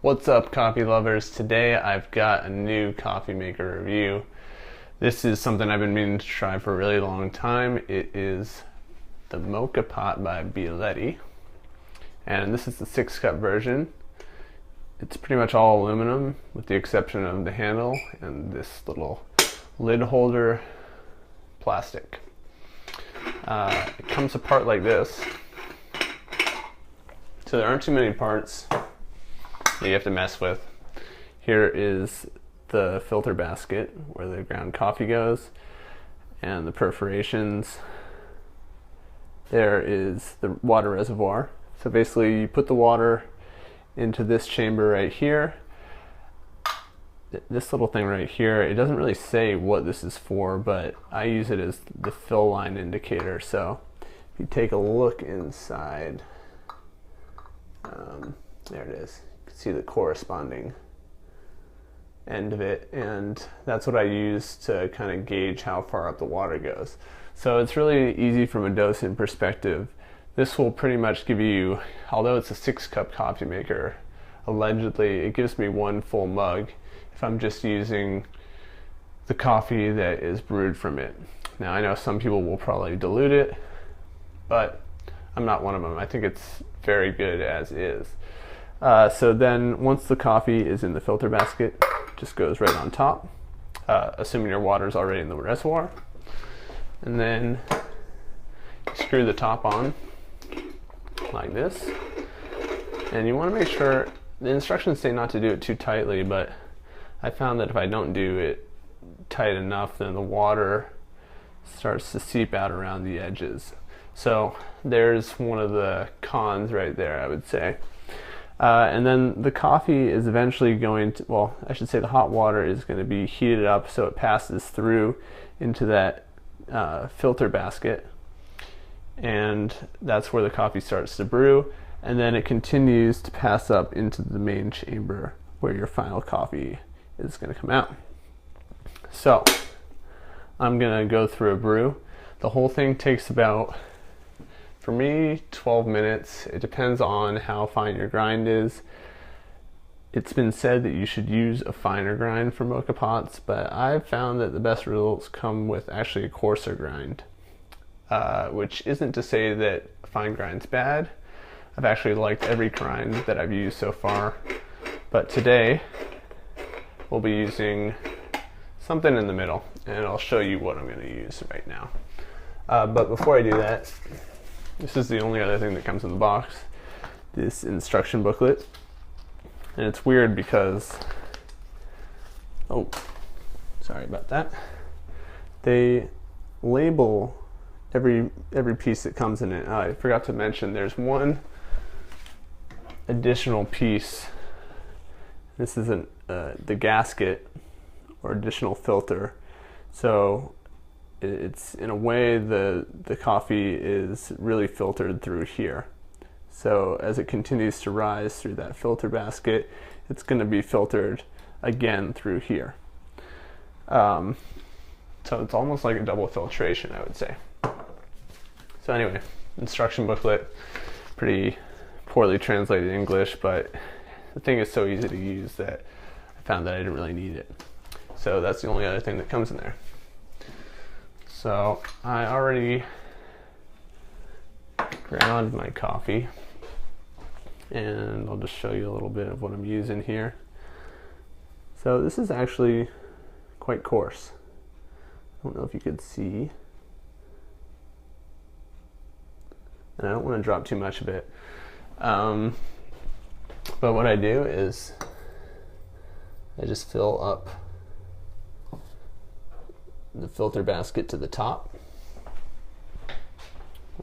What's up, coffee lovers? Today I've got a new coffee maker review. This is something I've been meaning to try for a really long time. It is the Moka Pot by Bialetti, and this is the 6-cup version. It's pretty much all aluminum with the exception of the handle and this little lid holder plastic. It comes apart like this, so there aren't too many parts that you have to mess with. Here is the filter basket where the ground coffee goes and the perforations. There is the water reservoir. So basically you put the water into this chamber right here. This little thing right here, it doesn't really say what this is for, but I use it as the fill line indicator. So if you take a look inside, there it is. You can see the corresponding end of it, and that's what I use to kind of gauge how far up the water goes. So it's really easy from a dosing perspective. This will pretty much give you, although it's a 6-cup coffee maker, allegedly it gives me 1 full mug if I'm just using the coffee that is brewed from it. Now I know some people will probably dilute it, but I'm not one of them. I think it's very good as is. So then once the coffee is in the filter basket, it just goes right on top, assuming your water is already in the reservoir. And then you screw the top on like this. And you want to make sure, the instructions say not to do it too tightly, but I found that if I don't do it tight enough, then the water starts to seep out around the edges. So there's one of the cons right there, I would say. And then the coffee is eventually going to, well, I should say the hot water is going to be heated up so it passes through into that filter basket. And that's where the coffee starts to brew. And then it continues to pass up into the main chamber where your final coffee is going to come out. So I'm going to go through a brew. The whole thing takes about, for me, 12 minutes. It depends on how fine your grind is. It's been said that you should use a finer grind for moka pots, but I've found that the best results come with actually a coarser grind, which isn't to say that fine grind's bad. I've actually liked every grind that I've used so far, but today we'll be using something in the middle, and I'll show you what I'm going to use right now. But before I do that, this is the only other thing that comes in the box, this instruction booklet. And it's weird because, oh, sorry about that. They label every piece that comes in it. I forgot to mention there's one additional piece. This isn't the gasket or additional filter. So it's, in a way, the coffee is really filtered through here. So as it continues to rise through that filter basket, it's going to be filtered again through here. So it's almost like a double filtration, I would say. So anyway, instruction booklet, pretty poorly translated English, but the thing is so easy to use that I found that I didn't really need it. So that's the only other thing that comes in there. So I already ground my coffee, and I'll just show you a little bit of what I'm using here. So this is actually quite coarse. I don't know if you could see, and I don't want to drop too much of it. But what I do is I just fill up the filter basket to the top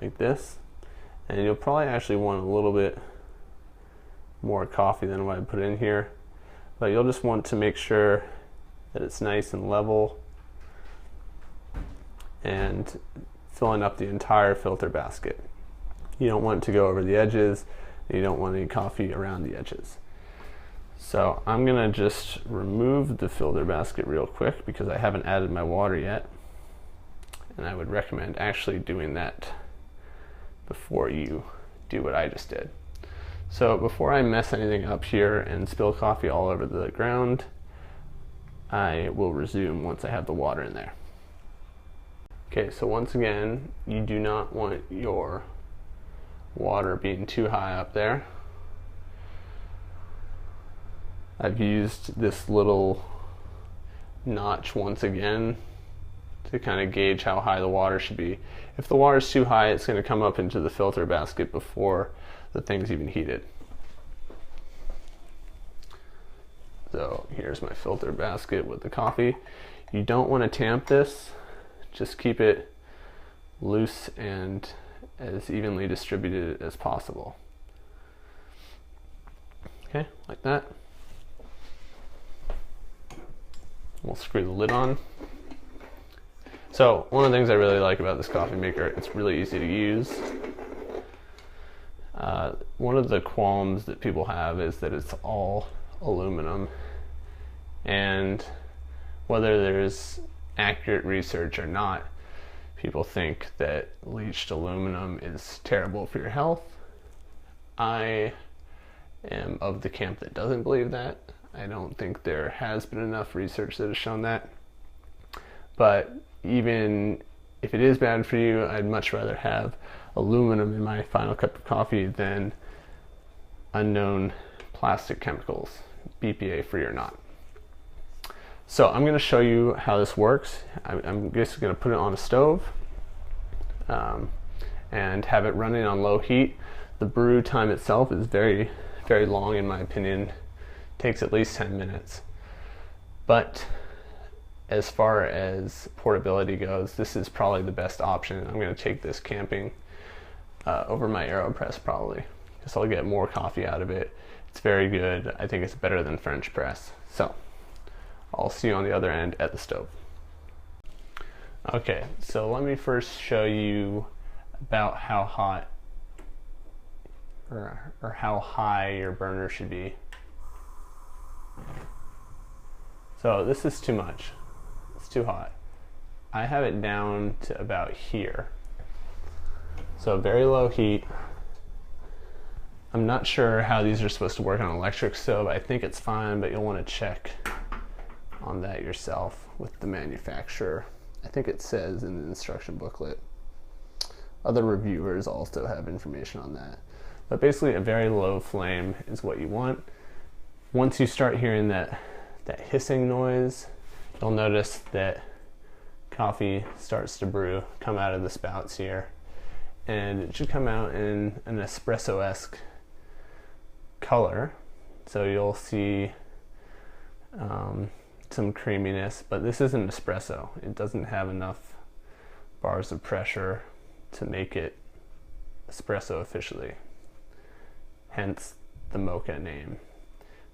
like this, and you'll probably actually want a little bit more coffee than what I put in here, but you'll just want to make sure that it's nice and level and filling up the entire filter basket. You don't want it to go over the edges, and you don't want any coffee around the edges. So I'm gonna just remove the filter basket real quick because I haven't added my water yet, and I would recommend actually doing that before you do what I just did. So before I mess anything up here and spill coffee all over the ground, I will resume once I have the water in there. Okay, so once again, you do not want your water being too high up there. I've used this little notch once again to kind of gauge how high the water should be. If the water is too high, it's going to come up into the filter basket before the thing's even heated. So here's my filter basket with the coffee. You don't want to tamp this, just keep it loose and as evenly distributed as possible. Okay, like that. We'll screw the lid on. So one of the things I really like about this coffee maker, it's really easy to use. One of the qualms that people have is that it's all aluminum, and whether there's accurate research or not, people think that leached aluminum is terrible for your health. I am of the camp that doesn't believe that. I don't think there has been enough research that has shown that. But even if it is bad for you, I'd much rather have aluminum in my final cup of coffee than unknown plastic chemicals, BPA free or not. So I'm going to show you how this works. I'm just going to put it on a stove and have it running on low heat. The brew time itself is very, very long in my opinion. It takes at least 10 minutes. But as far as portability goes, this is probably the best option. I'm going to take this camping over my AeroPress probably, because I'll get more coffee out of it. It's very good. I think it's better than French press. So I'll see you on the other end at the stove. Okay, so let me first show you about how hot or how high your burner should be. So this is too much. It's too hot. I have it down to about here. So very low heat. I'm not sure how these are supposed to work on an electric stove. I think it's fine, but you'll want to check on that yourself with the manufacturer. I think it says in the instruction booklet. Other reviewers also have information on that. But basically a very low flame is what you want. Once you start hearing that hissing noise, you'll notice that coffee starts to brew, come out of the spouts here. And it should come out in an espresso-esque color. So you'll see some creaminess, but this isn't espresso. It doesn't have enough bars of pressure to make it espresso officially. Hence the Moka name.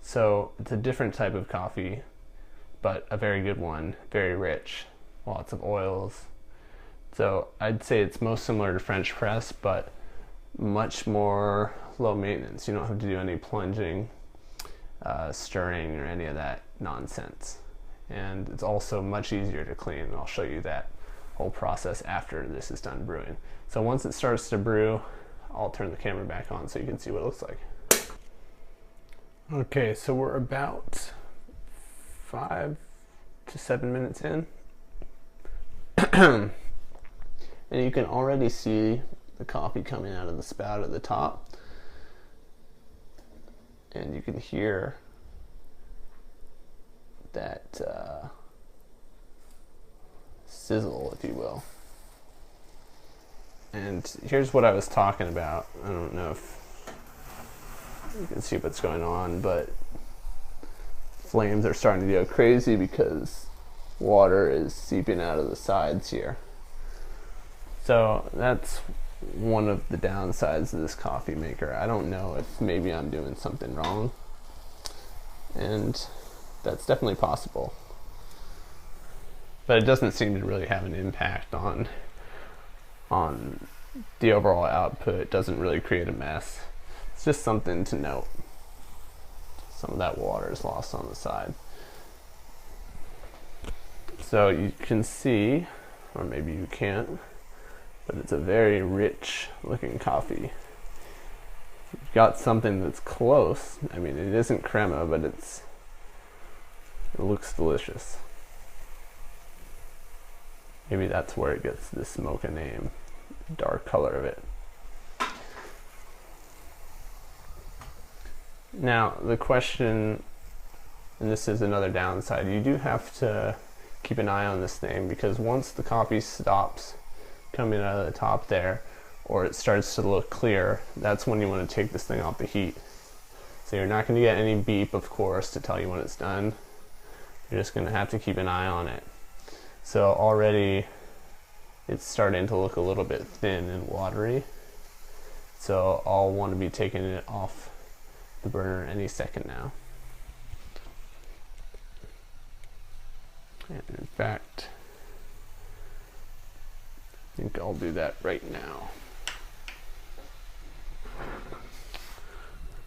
So it's a different type of coffee, but a very good one, very rich, lots of oils. So I'd say it's most similar to French press, but much more low maintenance. You don't have to do any plunging, stirring, or any of that nonsense. And it's also much easier to clean, and I'll show you that whole process after this is done brewing. So once it starts to brew, I'll turn the camera back on so you can see what it looks like. Okay, so we're about 5 to 7 minutes in. And you can already see the coffee coming out of the spout at the top. And you can hear that sizzle, if you will. And here's what I was talking about. I don't know if you can see what's going on, but flames are starting to go crazy because water is seeping out of the sides here. So that's one of the downsides of this coffee maker. I don't know if maybe I'm doing something wrong, and that's definitely possible. But it doesn't seem to really have an impact on the overall output. It doesn't really create a mess. It's just something to note. Some of that water is lost on the side. So you can see, or maybe you can't, but it's a very rich looking coffee. You've got something that's close. I mean, it isn't crema, but it looks delicious. Maybe that's where it gets this mocha name, dark color of it. Now, the question, and this is another downside, you do have to keep an eye on this thing, because once the coffee stops coming out of the top there, or it starts to look clear, that's when you want to take this thing off the heat. So you're not going to get any beep, of course, to tell you when it's done. You're just going to have to keep an eye on it. So already it's starting to look a little bit thin and watery. So I'll want to be taking it off the burner any second now. And in fact, I think I'll do that right now.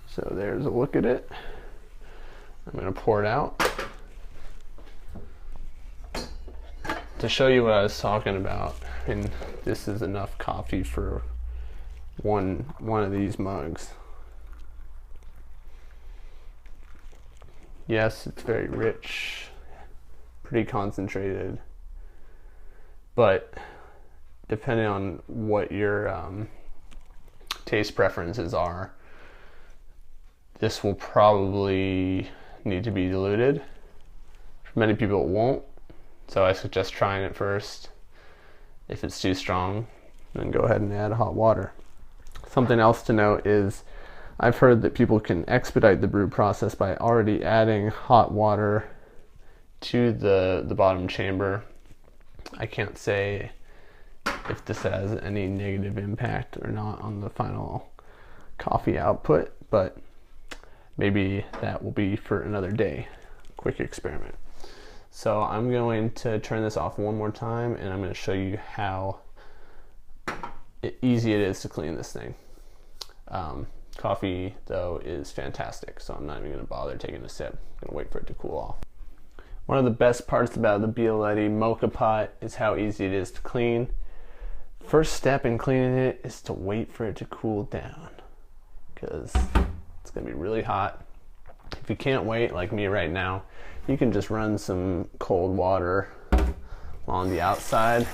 So there's a look at it. I'm going to pour it out. To show you what I was talking about, and this is enough coffee for one of these mugs. Yes, it's very rich, pretty concentrated, but depending on what your taste preferences are, this will probably need to be diluted. For many people it won't. So I suggest trying it first. If it's too strong, then go ahead and add hot water. Something else to note is I've heard that people can expedite the brew process by already adding hot water to the bottom chamber. I can't say if this has any negative impact or not on the final coffee output, but maybe that will be for another day. Quick experiment. So I'm going to turn this off one more time, and I'm going to show you how easy it is to clean this thing. Coffee, though, is fantastic, so I'm not even going to bother taking a sip. I'm going to wait for it to cool off. One of the best parts about the Bialetti Moka pot is how easy it is to clean. First step in cleaning it is to wait for it to cool down, because it's going to be really hot. If you can't wait, like me right now, you can just run some cold water along the outside,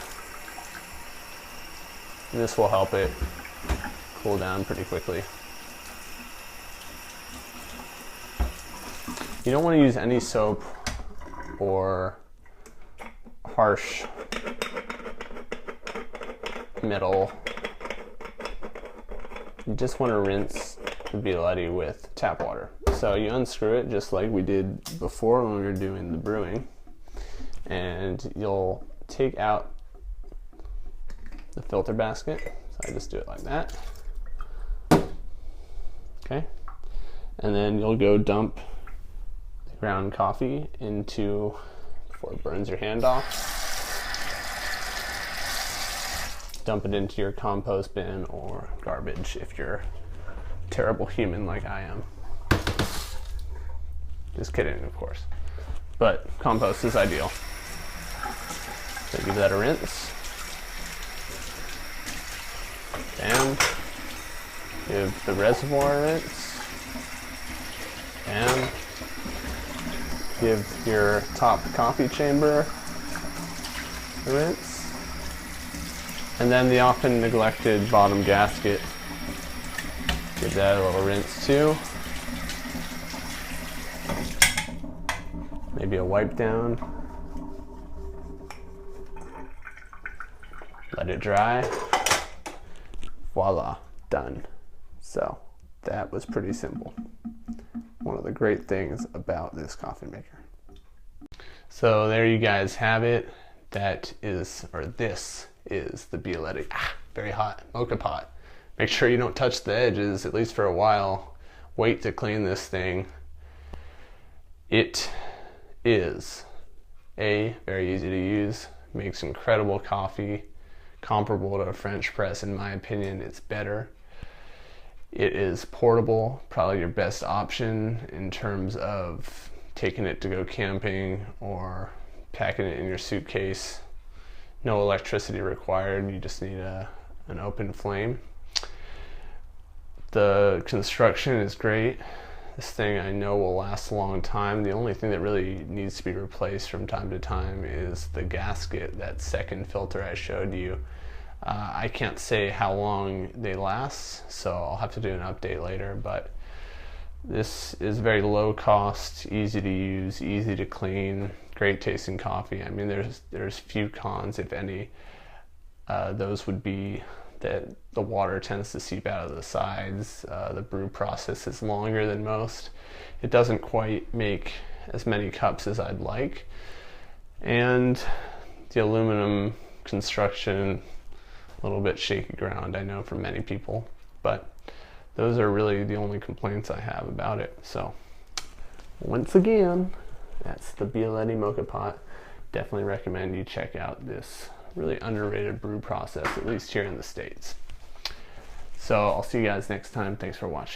and this will help it cool down pretty quickly. You don't want to use any soap or harsh metal. You just want to rinse the Bialetti with tap water. So you unscrew it just like we did before when we were doing the brewing, and you'll take out the filter basket. So I just do it like that. Okay, and then you'll go dump the ground coffee into, before it burns your hand off, dump it into your compost bin or garbage if you're a terrible human like I am. Just kidding, of course. But compost is ideal. So give that a rinse. And give the reservoir a rinse. And give your top coffee chamber a rinse. And then the often neglected bottom gasket. Give that a little rinse too. Maybe a wipe down. Let it dry. Voila, done. So that was pretty simple. One of the great things about this coffee maker. So there you guys have it. That is, or this is the Bialetti, very hot mocha pot. Make sure you don't touch the edges, at least for a while. Wait to clean this thing. It is very easy to use, makes incredible coffee, comparable to a French press. In my opinion, it's better. It is portable, probably your best option in terms of taking it to go camping or packing it in your suitcase. No electricity required, you just need an open flame. The construction is great. This thing I know will last a long time. The only thing that really needs to be replaced from time to time is the gasket, that second filter I showed you. I can't say how long they last, so I'll have to do an update later, but this is very low cost, easy to use, easy to clean, great tasting coffee. I mean, there's few cons, if any. Those would be that the water tends to seep out of the sides. The brew process is longer than most. It doesn't quite make as many cups as I'd like. And the aluminum construction, a little bit shaky ground, I know, for many people. But those are really the only complaints I have about it. So once again, that's the Bialetti Moka pot. Definitely recommend you check out this really underrated brew process, at least here in the States. So I'll see you guys next time. Thanks for watching.